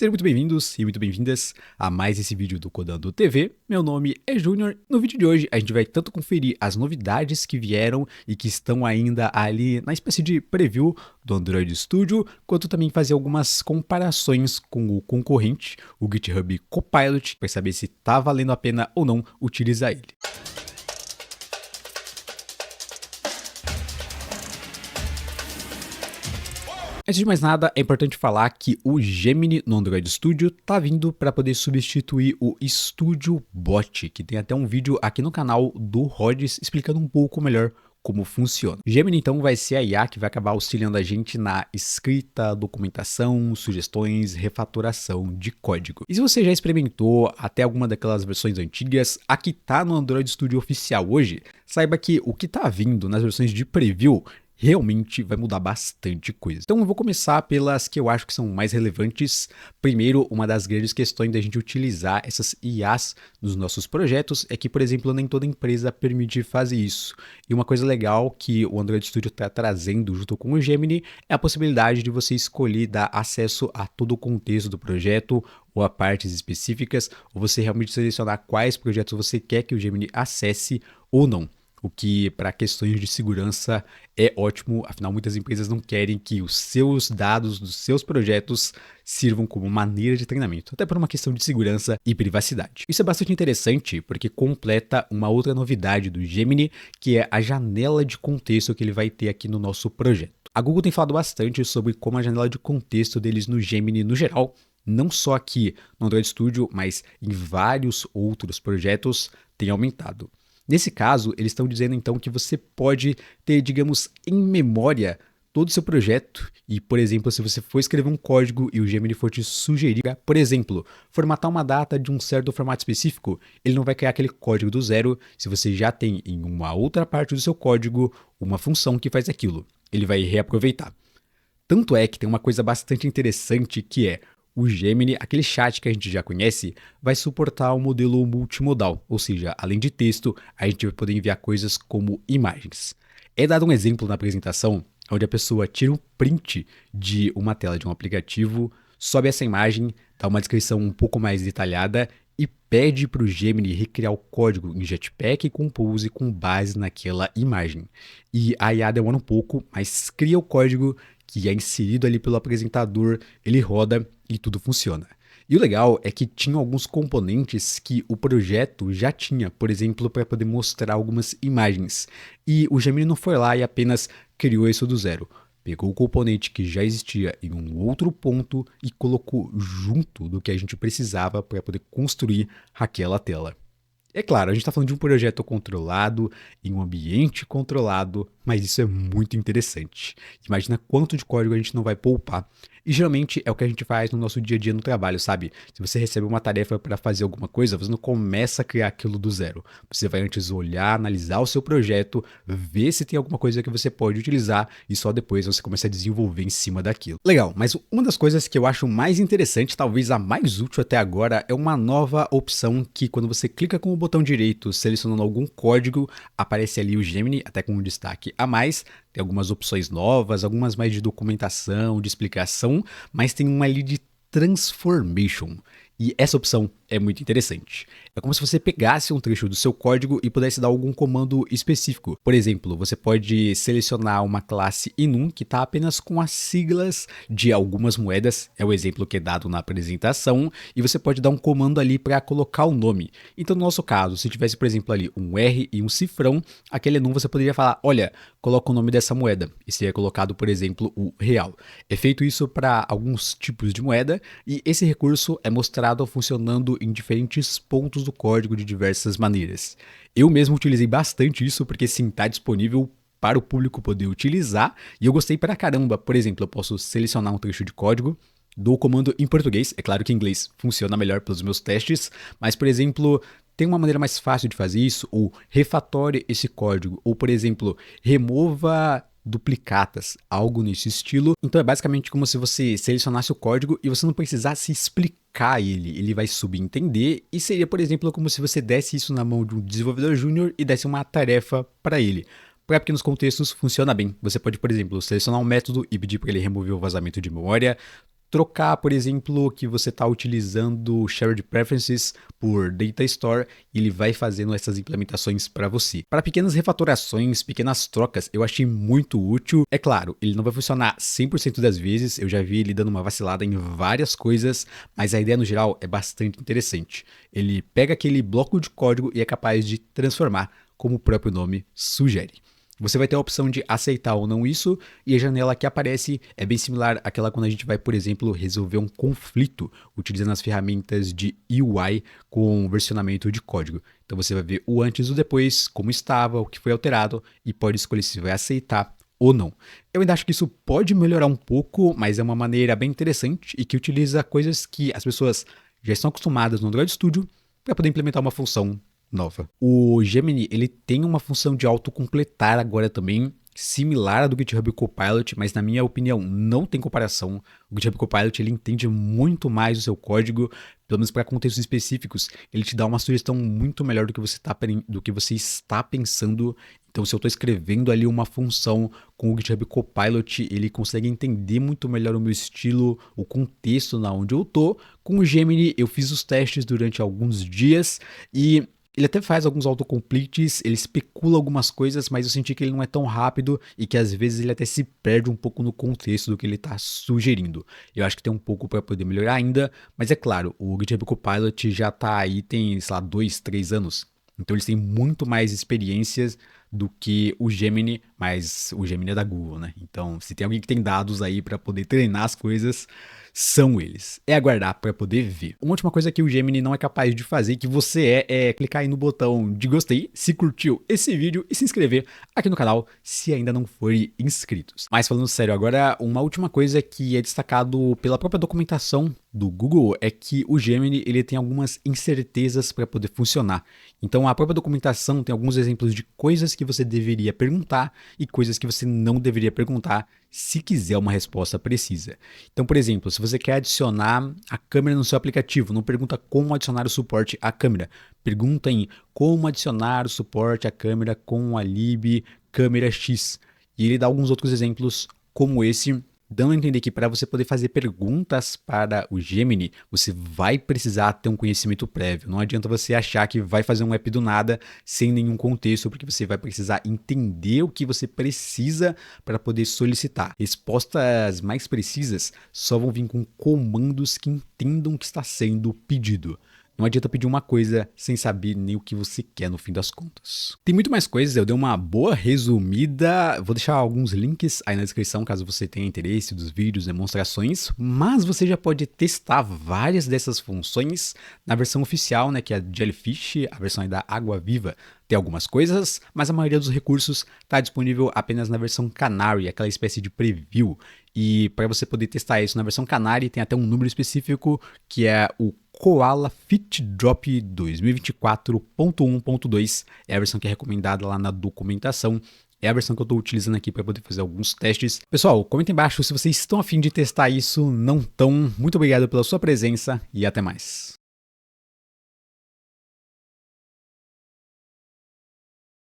Sejam muito bem-vindos e muito bem-vindas a mais esse vídeo do Codando TV. Meu nome é Júnior. No vídeo de hoje a gente vai tanto conferir as novidades que vieram e que estão ainda ali na espécie de preview do Android Studio, quanto também fazer algumas comparações com o concorrente, o GitHub Copilot, para saber se está valendo a pena ou não utilizar ele. Antes de mais nada, é importante falar que o Gemini no Android Studio tá vindo para poder substituir o Studio Bot, que tem até um vídeo aqui no canal do Rhodes explicando um pouco melhor como funciona. O Gemini então vai ser a IA que vai acabar auxiliando a gente na escrita, documentação, sugestões, refatoração de código. E se você já experimentou até alguma daquelas versões antigas, a que tá no Android Studio oficial hoje, saiba que o que tá vindo nas versões de preview realmente vai mudar bastante coisa. Então eu vou começar pelas que eu acho que são mais relevantes. Primeiro, uma das grandes questões da gente utilizar essas IAs nos nossos projetos é que, por exemplo, nem toda empresa permite fazer isso. E uma coisa legal que o Android Studio está trazendo junto com o Gemini é a possibilidade de você escolher dar acesso a todo o contexto do projeto ou a partes específicas, ou você realmente selecionar quais projetos você quer que o Gemini acesse ou não. O que, para questões de segurança, é ótimo, afinal, muitas empresas não querem que os seus dados dos seus projetos sirvam como maneira de treinamento, até por uma questão de segurança e privacidade. Isso é bastante interessante porque completa uma outra novidade do Gemini, que é a janela de contexto que ele vai ter aqui no nosso projeto. A Google tem falado bastante sobre como a janela de contexto deles no Gemini no geral, não só aqui no Android Studio, mas em vários outros projetos, tem aumentado. Nesse caso, eles estão dizendo então que você pode ter, digamos, em memória todo o seu projeto e, por exemplo, se você for escrever um código e o Gemini for te sugerir, por exemplo, formatar uma data de um certo formato específico, ele não vai criar aquele código do zero se você já tem em uma outra parte do seu código uma função que faz aquilo. Ele vai reaproveitar. Tanto é que tem uma coisa bastante interessante que é o Gemini, aquele chat que a gente já conhece, vai suportar o modelo multimodal, ou seja, além de texto, a gente vai poder enviar coisas como imagens. É dado um exemplo na apresentação onde a pessoa tira um print de uma tela de um aplicativo, sobe essa imagem, dá uma descrição um pouco mais detalhada e pede para o Gemini recriar o código em Jetpack e Compose com base naquela imagem. E a IA demora um pouco, mas cria o código que é inserido ali pelo apresentador, ele roda e tudo funciona. E o legal é que tinha alguns componentes que o projeto já tinha, por exemplo, para poder mostrar algumas imagens. E o Gemini não foi lá e apenas criou isso do zero. Pegou o componente que já existia em um outro ponto e colocou junto do que a gente precisava para poder construir aquela tela. É claro, a gente está falando de um projeto controlado, em um ambiente controlado, mas isso é muito interessante. Imagina quanto de código a gente não vai poupar. E geralmente é o que a gente faz no nosso dia a dia no trabalho, sabe? Se você recebe uma tarefa para fazer alguma coisa, você não começa a criar aquilo do zero. Você vai antes olhar, analisar o seu projeto, ver se tem alguma coisa que você pode utilizar e só depois você começa a desenvolver em cima daquilo. Legal, mas uma das coisas que eu acho mais interessante, talvez a mais útil até agora, é uma nova opção que quando você clica com o botão direito selecionando algum código, aparece ali o Gemini, até com um destaque a mais. Tem algumas opções novas, algumas mais de documentação, de explicação, mas tem uma ali de transformation. E essa opção é muito interessante. É como se você pegasse um trecho do seu código e pudesse dar algum comando específico. Por exemplo, você pode selecionar uma classe enum que está apenas com as siglas de algumas moedas, é o exemplo que é dado na apresentação, e você pode dar um comando ali para colocar o nome. Então, no nosso caso, se tivesse, por exemplo, ali um R e um cifrão, aquele enum você poderia falar, olha, coloca o nome dessa moeda, e seria colocado, por exemplo, o real. É feito isso para alguns tipos de moeda, e esse recurso é mostrado funcionando em diferentes pontos do código de diversas maneiras. Eu mesmo utilizei bastante isso porque sim, está disponível para o público poder utilizar e eu gostei pra caramba. Por exemplo, eu posso selecionar um trecho de código, dou o comando em português, é claro que em inglês funciona melhor pelos meus testes, mas por exemplo, tem uma maneira mais fácil de fazer isso, ou refatore esse código, ou por exemplo, remova duplicatas, algo nesse estilo. Então é basicamente como se você selecionasse o código e você não precisasse explicar ele vai subentender e seria, por exemplo, como se você desse isso na mão de um desenvolvedor júnior e desse uma tarefa para ele. Para pequenos contextos funciona bem. Você pode, por exemplo, selecionar um método e pedir para ele remover o vazamento de memória, trocar, por exemplo, que você está utilizando Shared Preferences por Data Store e ele vai fazendo essas implementações para você. Para pequenas refatorações, pequenas trocas, eu achei muito útil. É claro, ele não vai funcionar 100% das vezes, eu já vi ele dando uma vacilada em várias coisas, mas a ideia no geral é bastante interessante. Ele pega aquele bloco de código e é capaz de transformar, como o próprio nome sugere. Você vai ter a opção de aceitar ou não isso, e a janela que aparece é bem similar àquela quando a gente vai, por exemplo, resolver um conflito utilizando as ferramentas de UI com versionamento de código. Então você vai ver o antes e o depois, como estava, o que foi alterado, e pode escolher se vai aceitar ou não. Eu ainda acho que isso pode melhorar um pouco, mas é uma maneira bem interessante e que utiliza coisas que as pessoas já estão acostumadas no Android Studio para poder implementar uma função nova. O Gemini, ele tem uma função de autocompletar agora também, similar à do GitHub Copilot, mas na minha opinião não tem comparação. O GitHub Copilot ele entende muito mais o seu código, pelo menos para contextos específicos. Ele te dá uma sugestão muito melhor do que você está pensando. Então, se eu estou escrevendo ali uma função com o GitHub Copilot, ele consegue entender muito melhor o meu estilo, o contexto na onde eu estou. Com o Gemini, eu fiz os testes durante alguns dias e ele até faz alguns autocompletes, ele especula algumas coisas, mas eu senti que ele não é tão rápido e que às vezes ele até se perde um pouco no contexto do que ele está sugerindo. Eu acho que tem um pouco para poder melhorar ainda, mas é claro, o GitHub Copilot já está aí, tem, sei lá, 2, 3 anos. Então eles têm muito mais experiências do que o Gemini, mas o Gemini é da Google, né? Então, se tem alguém que tem dados aí para poder treinar as coisas, são eles. É aguardar para poder ver. Uma última coisa que o Gemini não é capaz de fazer, que você é clicar aí no botão de gostei, se curtiu esse vídeo e se inscrever aqui no canal se ainda não forem inscritos. Mas falando sério agora, uma última coisa que é destacado pela própria documentação do Google é que o Gemini ele tem algumas incertezas para poder funcionar. Então a própria documentação tem alguns exemplos de coisas que você deveria perguntar e coisas que você não deveria perguntar se quiser uma resposta precisa. Então, por exemplo, se você quer adicionar a câmera no seu aplicativo, não pergunta como adicionar o suporte à câmera. Pergunta em como adicionar o suporte à câmera com a lib câmera X. E ele dá alguns outros exemplos como esse, dando a entender que para você poder fazer perguntas para o Gemini, você vai precisar ter um conhecimento prévio. Não adianta você achar que vai fazer um app do nada sem nenhum contexto, porque você vai precisar entender o que você precisa para poder solicitar. Respostas mais precisas só vão vir com comandos que entendam o que está sendo pedido. Não adianta pedir uma coisa sem saber nem o que você quer no fim das contas. Tem muito mais coisas, eu dei uma boa resumida. Vou deixar alguns links aí na descrição caso você tenha interesse dos vídeos, demonstrações. Mas você já pode testar várias dessas funções na versão oficial, né, que é a Jellyfish, a versão aí da Água Viva. Tem algumas coisas, mas a maioria dos recursos está disponível apenas na versão Canary, aquela espécie de preview. E para você poder testar isso na versão Canary, tem até um número específico que é o Koala Fit Drop 2024.1.2. É a versão que é recomendada lá na documentação. É a versão que eu estou utilizando aqui para poder fazer alguns testes. Pessoal, comenta embaixo se vocês estão a fim de testar isso, não estão. Muito obrigado pela sua presença e até mais.